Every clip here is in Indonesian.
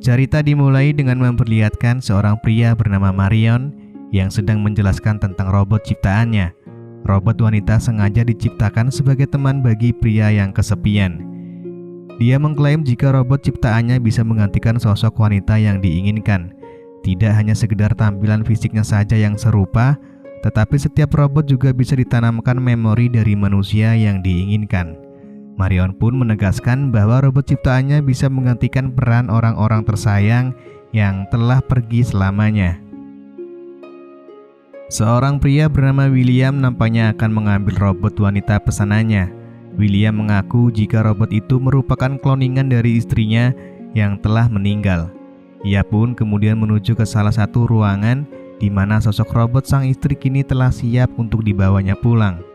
Cerita dimulai dengan memperlihatkan seorang pria bernama Marion yang sedang menjelaskan tentang robot ciptaannya. Robot wanita sengaja diciptakan sebagai teman bagi pria yang kesepian. Dia mengklaim jika robot ciptaannya bisa menggantikan sosok wanita yang diinginkan. Tidak hanya sekedar tampilan fisiknya saja yang serupa, tetapi setiap robot juga bisa ditanamkan memori dari manusia yang diinginkan. Marion pun menegaskan bahwa robot ciptaannya bisa menggantikan peran orang-orang tersayang yang telah pergi selamanya. Seorang pria bernama William nampaknya akan mengambil robot wanita pesanannya. William mengaku jika robot itu merupakan kloningan dari istrinya yang telah meninggal. Ia pun kemudian menuju ke salah satu ruangan di mana sosok robot sang istri kini telah siap untuk dibawanya pulang.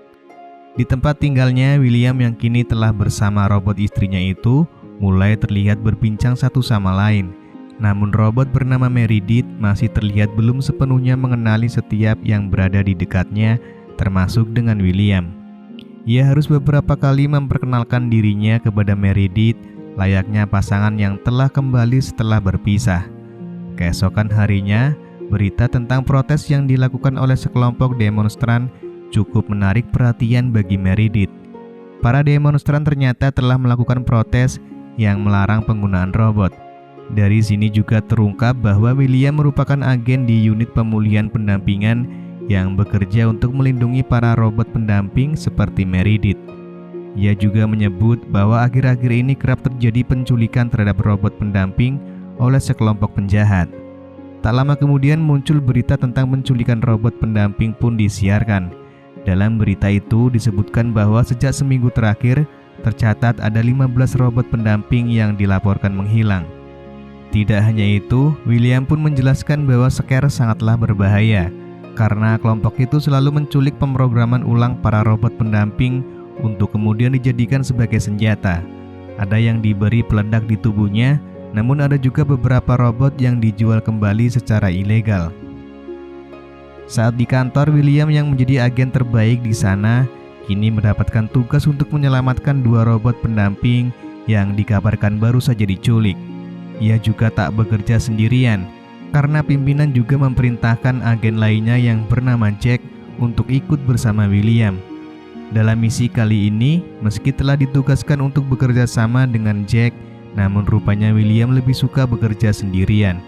Di tempat tinggalnya, William yang kini telah bersama robot istrinya itu mulai terlihat berbincang satu sama lain. Namun robot bernama Meredith masih terlihat belum sepenuhnya mengenali setiap yang berada di dekatnya, termasuk dengan William. Ia harus beberapa kali memperkenalkan dirinya kepada Meredith, layaknya pasangan yang telah kembali setelah berpisah. Keesokan harinya, berita tentang protes yang dilakukan oleh sekelompok demonstran cukup menarik perhatian bagi Meredith. Para demonstran ternyata telah melakukan protes yang melarang penggunaan robot. Dari sini juga terungkap bahwa William merupakan agen di unit pemulihan pendampingan yang bekerja untuk melindungi para robot pendamping seperti Meredith. Ia juga menyebut bahwa akhir-akhir ini kerap terjadi penculikan terhadap robot pendamping oleh sekelompok penjahat. Tak lama kemudian muncul berita tentang penculikan robot pendamping pun disiarkan. Dalam berita itu disebutkan bahwa sejak seminggu terakhir tercatat ada 15 robot pendamping yang dilaporkan menghilang. Tidak hanya itu, William pun menjelaskan bahwa Scare sangatlah berbahaya karena kelompok itu selalu menculik pemrograman ulang para robot pendamping untuk kemudian dijadikan sebagai senjata. Ada yang diberi peledak di tubuhnya, namun ada juga beberapa robot yang dijual kembali secara ilegal. Saat di kantor, William yang menjadi agen terbaik di sana kini mendapatkan tugas untuk menyelamatkan 2 robot pendamping yang dikabarkan baru saja diculik. Ia juga tak bekerja sendirian, karena pimpinan juga memerintahkan agen lainnya yang bernama Jack untuk ikut bersama William. Dalam misi kali ini, meski telah ditugaskan untuk bekerja sama dengan Jack, namun rupanya William lebih suka bekerja sendirian.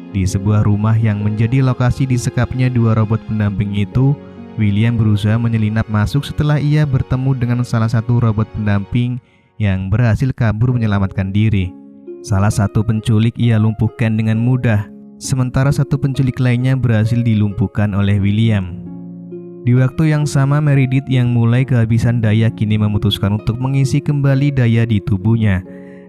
Di sebuah rumah yang menjadi lokasi disekapnya 2 robot pendamping itu, William berusaha menyelinap masuk setelah ia bertemu dengan salah satu robot pendamping yang berhasil kabur menyelamatkan diri. Salah satu penculik ia lumpuhkan dengan mudah, sementara satu penculik lainnya berhasil dilumpuhkan oleh William. Di waktu yang sama, Meredith yang mulai kehabisan daya kini memutuskan untuk mengisi kembali daya di tubuhnya,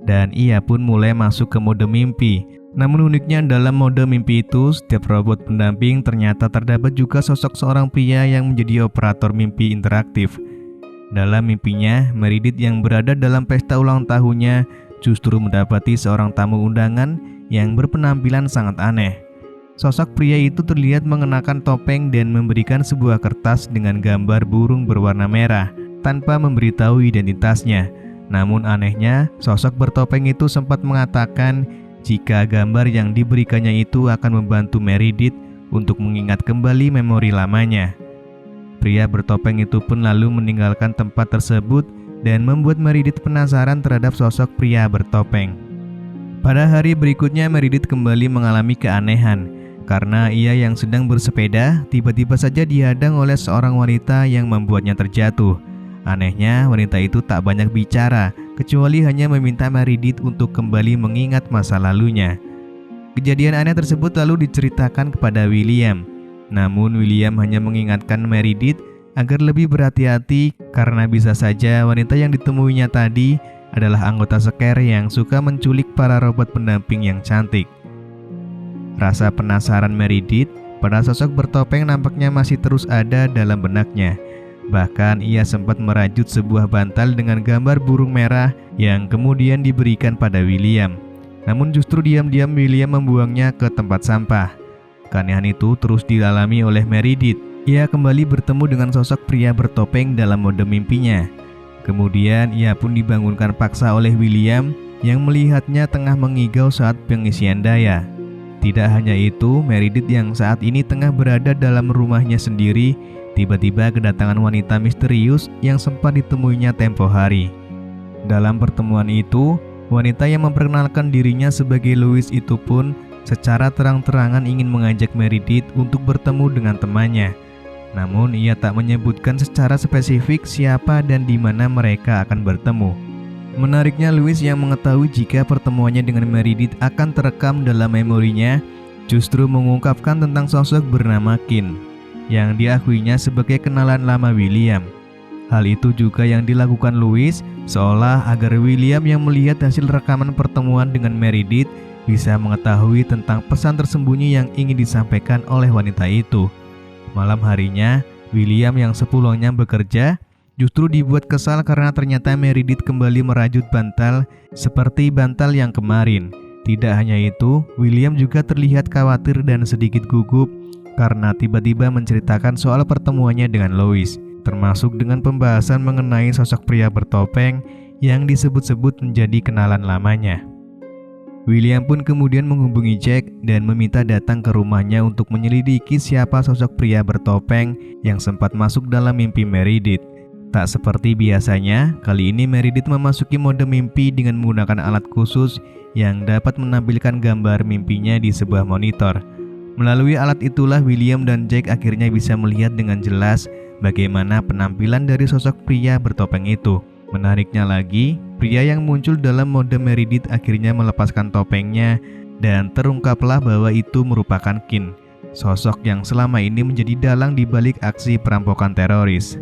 dan ia pun mulai masuk ke mode mimpi. Namun uniknya dalam mode mimpi itu, setiap robot pendamping ternyata terdapat juga sosok seorang pria yang menjadi operator mimpi interaktif. Dalam mimpinya, Meredith yang berada dalam pesta ulang tahunnya justru mendapati seorang tamu undangan yang berpenampilan sangat aneh. Sosok pria itu terlihat mengenakan topeng dan memberikan sebuah kertas dengan gambar burung berwarna merah tanpa memberitahu identitasnya. Namun anehnya, sosok bertopeng itu sempat mengatakan jika gambar yang diberikannya itu akan membantu Meredith untuk mengingat kembali memori lamanya. Pria bertopeng itu pun lalu meninggalkan tempat tersebut dan membuat Meredith penasaran terhadap sosok pria bertopeng. Pada hari berikutnya, Meredith kembali mengalami keanehan karena ia yang sedang bersepeda tiba-tiba saja dihadang oleh seorang wanita yang membuatnya terjatuh. Anehnya, wanita itu tak banyak bicara, kecuali hanya meminta Meredith untuk kembali mengingat masa lalunya. Kejadian aneh tersebut lalu diceritakan kepada William. Namun William hanya mengingatkan Meredith agar lebih berhati-hati karena bisa saja wanita yang ditemuinya tadi adalah anggota Scare yang suka menculik para robot pendamping yang cantik. Rasa penasaran Meredith pada sosok bertopeng nampaknya masih terus ada dalam benaknya. Bahkan ia sempat merajut sebuah bantal dengan gambar burung merah yang kemudian diberikan pada William. Namun justru diam-diam William membuangnya ke tempat sampah. Keanehan itu terus dialami oleh Meredith. Ia kembali bertemu dengan sosok pria bertopeng dalam mode mimpinya. Kemudian ia pun dibangunkan paksa oleh William yang melihatnya tengah mengigau saat pengisian daya. Tidak hanya itu, Meredith yang saat ini tengah berada dalam rumahnya sendiri, tiba-tiba kedatangan wanita misterius yang sempat ditemuinya tempo hari. Dalam pertemuan itu, wanita yang memperkenalkan dirinya sebagai Louise itu pun secara terang-terangan ingin mengajak Meredith untuk bertemu dengan temannya. Namun ia tak menyebutkan secara spesifik siapa dan di mana mereka akan bertemu. Menariknya, Louise yang mengetahui jika pertemuannya dengan Meredith akan terekam dalam memorinya, justru mengungkapkan tentang sosok bernama Kin, yang diakuinya sebagai kenalan lama William. Hal itu juga yang dilakukan Louise, seolah agar William yang melihat hasil rekaman pertemuan dengan Meredith bisa mengetahui tentang pesan tersembunyi yang ingin disampaikan oleh wanita itu. Malam harinya, William yang sepulangnya bekerja justru dibuat kesal karena ternyata Meredith kembali merajut bantal seperti bantal yang kemarin. Tidak hanya itu, William juga terlihat khawatir dan sedikit gugup karena tiba-tiba menceritakan soal pertemuannya dengan Louise, termasuk dengan pembahasan mengenai sosok pria bertopeng yang disebut-sebut menjadi kenalan lamanya. William pun kemudian menghubungi Jack dan meminta datang ke rumahnya untuk menyelidiki siapa sosok pria bertopeng yang sempat masuk dalam mimpi Meredith. Tak seperti biasanya, kali ini Meredith memasuki mode mimpi dengan menggunakan alat khusus yang dapat menampilkan gambar mimpinya di sebuah monitor. Melalui alat itulah William dan Jack akhirnya bisa melihat dengan jelas bagaimana penampilan dari sosok pria bertopeng itu. Menariknya lagi, pria yang muncul dalam mode Meredith akhirnya melepaskan topengnya dan terungkaplah bahwa itu merupakan Kin, sosok yang selama ini menjadi dalang di balik aksi perampokan teroris.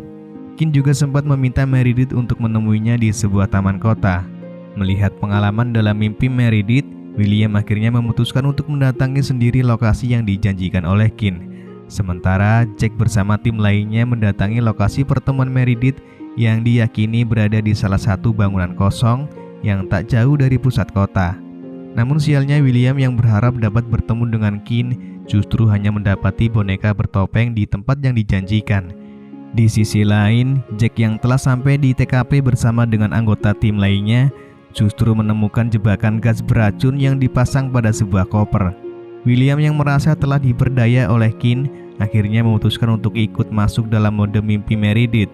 Kin juga sempat meminta Meredith untuk menemuinya di sebuah taman kota. Melihat pengalaman dalam mimpi Meredith, William akhirnya memutuskan untuk mendatangi sendiri lokasi yang dijanjikan oleh Kin. Sementara Jack bersama tim lainnya mendatangi lokasi pertemuan Meredith yang diyakini berada di salah satu bangunan kosong yang tak jauh dari pusat kota. Namun sialnya, William yang berharap dapat bertemu dengan Kin justru hanya mendapati boneka bertopeng di tempat yang dijanjikan. Di sisi lain, Jack yang telah sampai di TKP bersama dengan anggota tim lainnya justru menemukan jebakan gas beracun yang dipasang pada sebuah koper. William yang merasa telah diperdaya oleh Kin akhirnya memutuskan untuk ikut masuk dalam mode mimpi Meredith.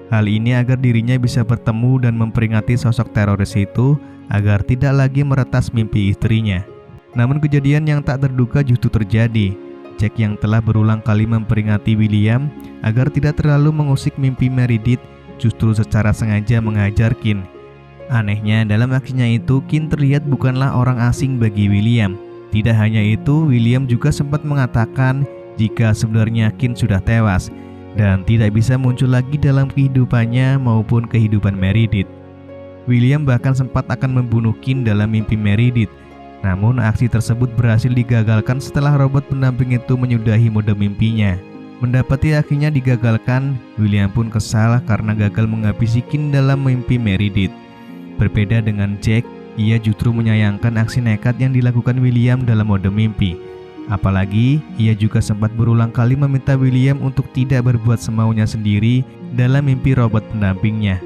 Hal ini agar dirinya bisa bertemu dan memperingati sosok teroris itu agar tidak lagi meretas mimpi istrinya. Namun kejadian yang tak terduga justru terjadi. Jack yang telah berulang kali memperingati William agar tidak terlalu mengusik mimpi Meredith justru secara sengaja mengajar Kin. Anehnya, dalam aksinya itu Kin terlihat bukanlah orang asing bagi William. Tidak hanya itu, William juga sempat mengatakan jika sebenarnya Kin sudah tewas dan tidak bisa muncul lagi dalam kehidupannya maupun kehidupan Meredith. William bahkan sempat akan membunuh Kin dalam mimpi Meredith. Namun aksi tersebut berhasil digagalkan setelah robot pendamping itu menyudahi mode mimpinya. Mendapati akhirnya digagalkan, William pun kesal karena gagal menghabisi Kin dalam mimpi Meredith. Berbeda dengan Jack, ia justru menyayangkan aksi nekat yang dilakukan William dalam mode mimpi. Apalagi, ia juga sempat berulang kali meminta William untuk tidak berbuat semaunya sendiri dalam mimpi robot pendampingnya.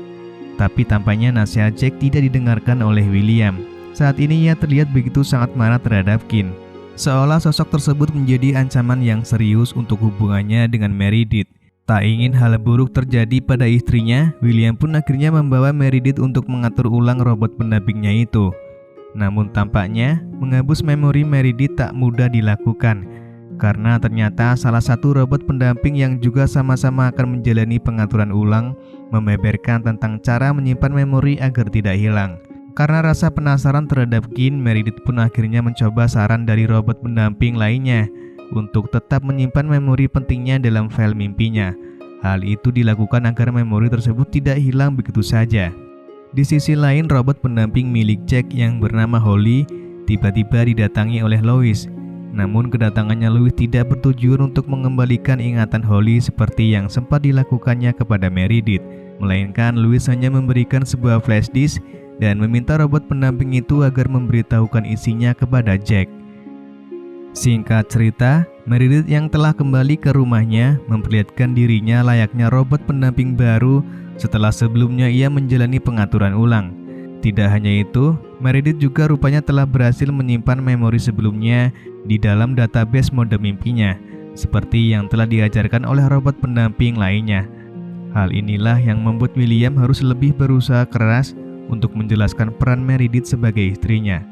Tapi tampaknya nasihat Jack tidak didengarkan oleh William. Saat ini ia terlihat begitu sangat marah terhadap Kin, seolah sosok tersebut menjadi ancaman yang serius untuk hubungannya dengan Meredith. Tak ingin hal buruk terjadi pada istrinya, William pun akhirnya membawa Meredith untuk mengatur ulang robot pendampingnya itu. Namun tampaknya menghapus memori Meredith tak mudah dilakukan, karena ternyata salah satu robot pendamping yang juga sama-sama akan menjalani pengaturan ulang membeberkan tentang cara menyimpan memori agar tidak hilang. Karena rasa penasaran terhadap Kin, Meredith pun akhirnya mencoba saran dari robot pendamping lainnya untuk tetap menyimpan memori pentingnya dalam file mimpinya. Hal itu dilakukan agar memori tersebut tidak hilang begitu saja. Di sisi lain, robot pendamping milik Jack yang bernama Holly tiba-tiba didatangi oleh Louise. Namun kedatangannya Louise tidak bertujuan untuk mengembalikan ingatan Holly seperti yang sempat dilakukannya kepada Meredith, melainkan Louise hanya memberikan sebuah flash disk dan meminta robot pendamping itu agar memberitahukan isinya kepada Jack. Singkat cerita, Meredith yang telah kembali ke rumahnya memperlihatkan dirinya layaknya robot pendamping baru setelah sebelumnya ia menjalani pengaturan ulang. Tidak hanya itu, Meredith juga rupanya telah berhasil menyimpan memori sebelumnya di dalam database mode mimpinya, seperti yang telah diajarkan oleh robot pendamping lainnya. Hal inilah yang membuat William harus lebih berusaha keras untuk menjelaskan peran Meredith sebagai istrinya.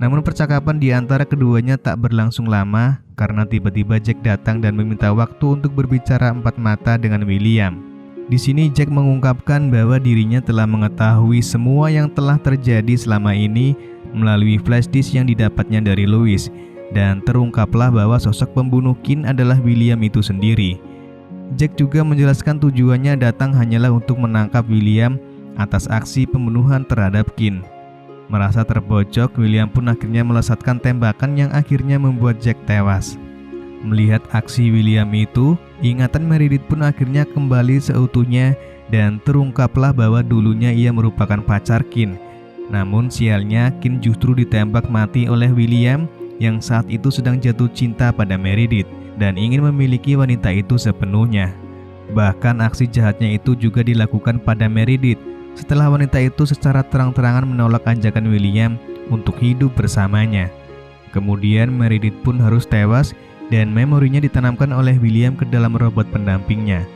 Namun percakapan di antara keduanya tak berlangsung lama karena tiba-tiba Jack datang dan meminta waktu untuk berbicara empat mata dengan William. Di sini Jack mengungkapkan bahwa dirinya telah mengetahui semua yang telah terjadi selama ini melalui flash disk yang didapatnya dari Louis, dan terungkaplah bahwa sosok pembunuh Kin adalah William itu sendiri. Jack juga menjelaskan tujuannya datang hanyalah untuk menangkap William atas aksi pembunuhan terhadap Kin. Merasa terpojok, William pun akhirnya melesatkan tembakan yang akhirnya membuat Jack tewas. Melihat aksi William itu, ingatan Meredith pun akhirnya kembali seutuhnya dan terungkaplah bahwa dulunya ia merupakan pacar Kin. Namun sialnya, Kin justru ditembak mati oleh William yang saat itu sedang jatuh cinta pada Meredith dan ingin memiliki wanita itu sepenuhnya. Bahkan aksi jahatnya itu juga dilakukan pada Meredith setelah wanita itu secara terang-terangan menolak ajakan William untuk hidup bersamanya. Kemudian Meredith pun harus tewas dan memorinya ditanamkan oleh William ke dalam robot pendampingnya.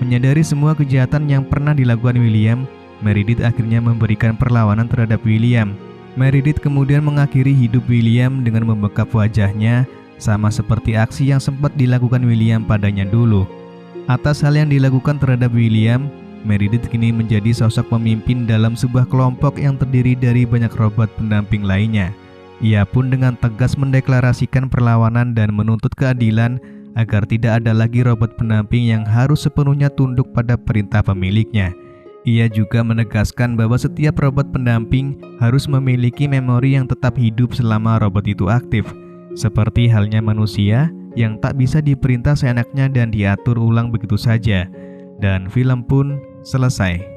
Menyadari semua kejahatan yang pernah dilakukan William, Meredith akhirnya memberikan perlawanan terhadap William. Meredith kemudian mengakhiri hidup William dengan membekap wajahnya, sama seperti aksi yang sempat dilakukan William padanya dulu. Atas hal yang dilakukan terhadap William, Meredith kini menjadi sosok pemimpin dalam sebuah kelompok yang terdiri dari banyak robot pendamping lainnya. Ia pun dengan tegas mendeklarasikan perlawanan dan menuntut keadilan agar tidak ada lagi robot pendamping yang harus sepenuhnya tunduk pada perintah pemiliknya. Ia juga menegaskan bahwa setiap robot pendamping harus memiliki memori yang tetap hidup selama robot itu aktif, seperti halnya manusia yang tak bisa diperintah seenaknya dan diatur ulang begitu saja. Dan film pun selesai.